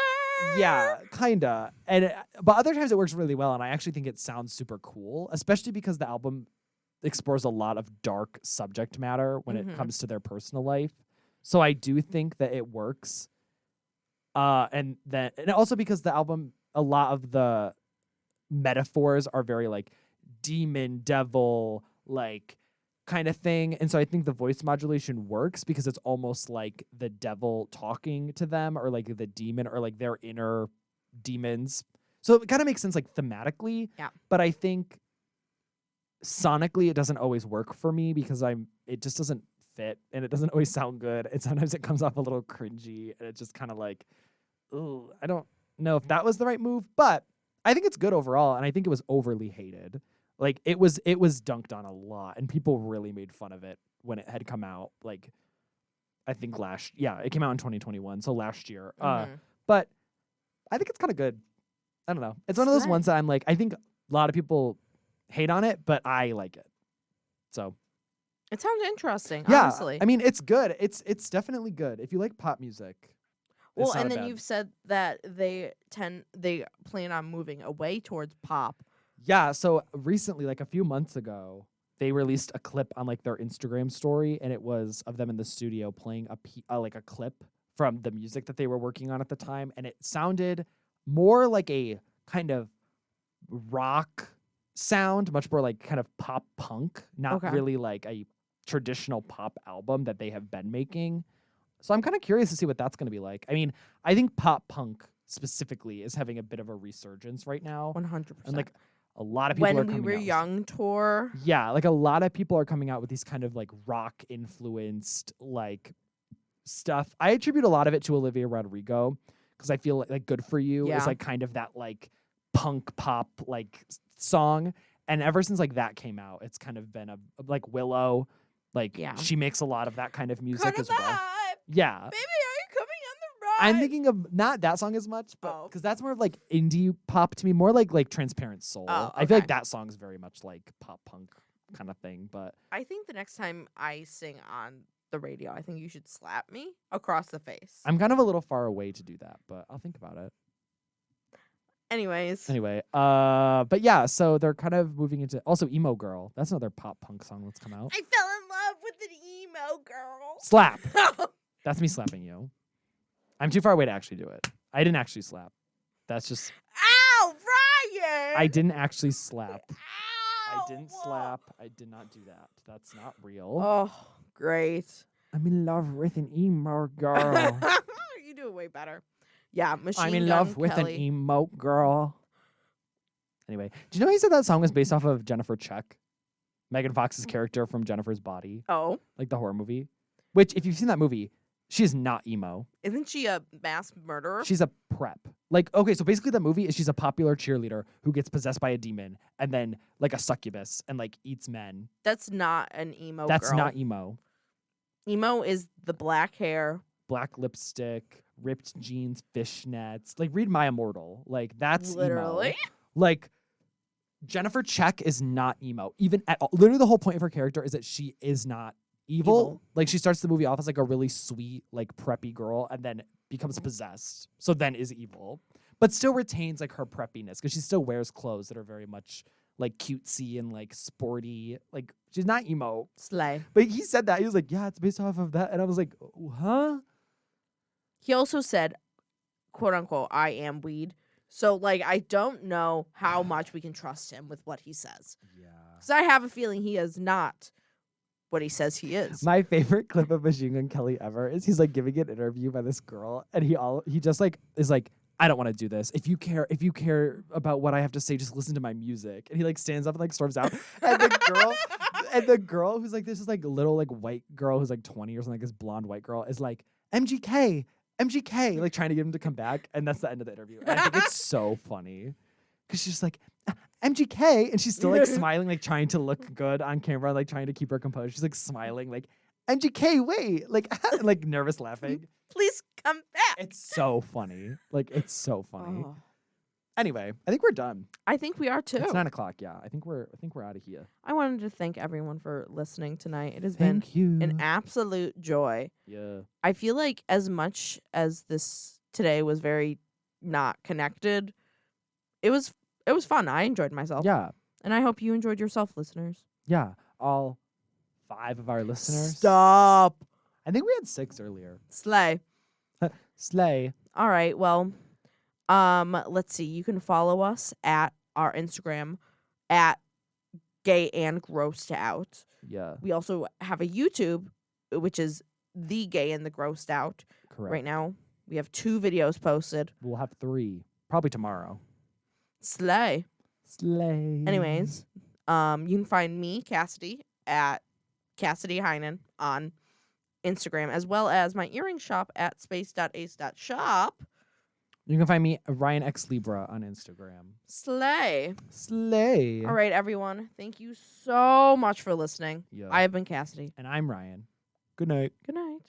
Yeah, kind of. But other times it works really well and I actually think it sounds super cool, especially because the album explores a lot of dark subject matter when it comes to their personal life. So I do think that it works. And also because the album, a lot of the metaphors are very like demon, devil, like kind of thing. And so I think the voice modulation works because it's almost like the devil talking to them or like the demon or like their inner demons. So it kind of makes sense like thematically. Yeah. But I think sonically it doesn't always work for me because it just doesn't fit and it doesn't always sound good and sometimes it comes off a little cringy and it's just kind of like, oh, I don't know if that was the right move, but I think it's good overall and I think it was overly hated. Like it was dunked on a lot and people really made fun of it when it had come out. Like I think it came out in 2021, so last year. But I think it's kind of good. I don't know. It's one of those ones that I'm like, I think a lot of people hate on it, but I like it. So it sounds interesting, yeah, honestly. I mean, it's good. It's definitely good. If you like pop music. Well, and then you've said that they plan on moving away towards pop. Yeah, so recently, like a few months ago, they released a clip on like their Instagram story, and it was of them in the studio playing a clip from the music that they were working on at the time, and it sounded more like a kind of rock sound, much more like kind of pop punk, not really like a traditional pop album that they have been making. So I'm kind of curious to see what that's going to be like. I mean, I think pop punk specifically is having a bit of a resurgence right now. 100%. And like a lot of people When are We coming Were out. Young tour. Yeah, like a lot of people are coming out with these kind of like rock influenced like stuff. I attribute a lot of it to Olivia Rodrigo because I feel like Good For You is like kind of that like punk pop like song. And ever since like that came out, it's kind of been a like Willow. Like she makes a lot of that kind of music as well. Yeah. Baby, are you coming on the ride? I'm thinking of not that song as much, but because that's more of like indie pop to me, more like Transparent Soul. I feel like that song is very much like pop punk kind of thing. But I think the next time I sing on the radio, I think you should slap me across the face. I'm kind of a little far away to do that, but I'll think about it. Anyway, but yeah, so they're kind of moving into also Emo Girl. That's another pop punk song that's come out. I fell in love with an emo girl. Slap. That's me slapping you. I'm too far away to actually do it. I didn't actually slap. That's just. Ow, Ryan! I didn't actually slap. Ow! I didn't slap. I did not do that. That's not real. Oh, great. I'm in love with an emo girl. You do it way better. Yeah, Machine I'm in Gun love with Kelly. an emo girl. Anyway, do you know he said that song was based off of Jennifer Check? Megan Fox's character from Jennifer's Body. Oh. Like the horror movie. Which, if you've seen that movie, she is not emo. Isn't she a mass murderer? She's a prep. Like, okay, so basically the movie is she's a popular cheerleader who gets possessed by a demon and then like a succubus and like eats men. That's not an emo That's girl. not emo. Emo is the black hair. Black lipstick, ripped jeans, fishnets. Like, read My Immortal. Like, that's literally emo. Like, Jennifer Check is not emo, even at all. Literally, the whole point of her character is that she is not evil. Like, she starts the movie off as like a really sweet, like preppy girl, and then becomes possessed. So then is evil, but still retains like her preppiness because she still wears clothes that are very much like cutesy and like sporty. Like, she's not emo. Slay. But he said that he was like, yeah, it's based off of that, and I was like, huh? He also said, quote unquote, I am weed. So, like, I don't know how much we can trust him with what he says. Yeah. Because I have a feeling he is not what he says he is. My favorite clip of Machine Gun Kelly ever is he's like giving an interview by this girl, and he just like is like, I don't want to do this. If you care about what I have to say, just listen to my music. And he like stands up and like storms out. And the girl who's like this is like little like white girl who's like 20 or something, like this blonde white girl is like MGK, like trying to get him to come back. And that's the end of the interview. And I think it's so funny because she's like MGK, and she's still like smiling, like trying to look good on camera, like trying to keep her composure. She's like smiling, like MGK, wait, like nervous laughing. Please come back. It's so funny. Like, it's so funny. Oh. Anyway, I think we're done. I think we are too. It's 9:00. Yeah, I think we're out of here. I wanted to thank everyone for listening tonight. It has Thank been you. an absolute joy. Yeah. I feel like as much as this today was very not connected, it was fun. I enjoyed myself. Yeah. And I hope you enjoyed yourself, listeners. Yeah. All 5 of our listeners. Stop. I think we had 6 earlier. Slay. Slay. All right. Well, let's see. You can follow us at our Instagram at Gay and Grossed Out. Yeah. We also have a YouTube, which is The Gay and the Grossed Out. Correct. Right now, we have 2 videos posted. We'll have 3. Probably tomorrow. Slay. Slay. Anyways, you can find me, Cassidy, at Cassidy Heinen on Instagram, as well as my earring shop at space.ace.shop. You can find me, Ryan X Libra, on Instagram. Slay. Slay. All right, everyone. Thank you so much for listening. Yeah. I have been Cassidy. And I'm Ryan. Good night. Good night.